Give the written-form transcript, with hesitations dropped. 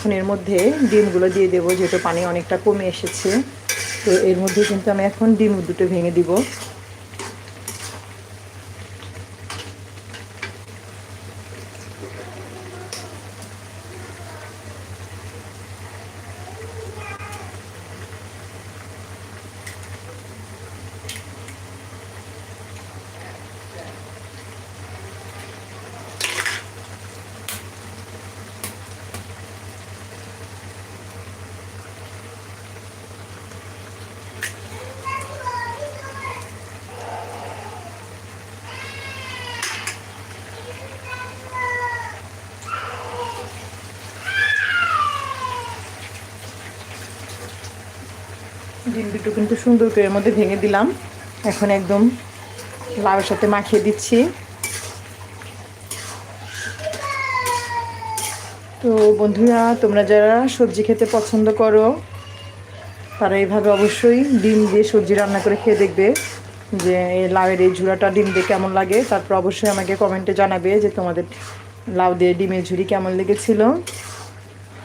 এখন এর মধ্যে ডিমগুলো দিয়ে দেবো, যেহেতু পানি অনেকটা কমে এসেছে। তো এর মধ্যে কিন্তু আমি এখন ডিম দুটো ভেঙে দিব। ডিম দুটো কিন্তু সুন্দর করে এর মধ্যে ভেঙে দিলাম। এখন একদম লাউয়ের সাথে মাখিয়ে দিচ্ছি। তো বন্ধুরা, তোমরা যারা সবজি খেতে পছন্দ করো তারা এইভাবে অবশ্যই ডিম দিয়ে সবজি রান্না করে খেয়ে দেখবে যে এই লাউয়ের এই ঝুড়াটা ডিম দিয়ে কেমন লাগে। তারপর অবশ্যই আমাকে কমেন্টে জানাবে যে তোমাদের লাউ দিয়ে ডিমের ঝুড়ি কেমন লেগেছিল।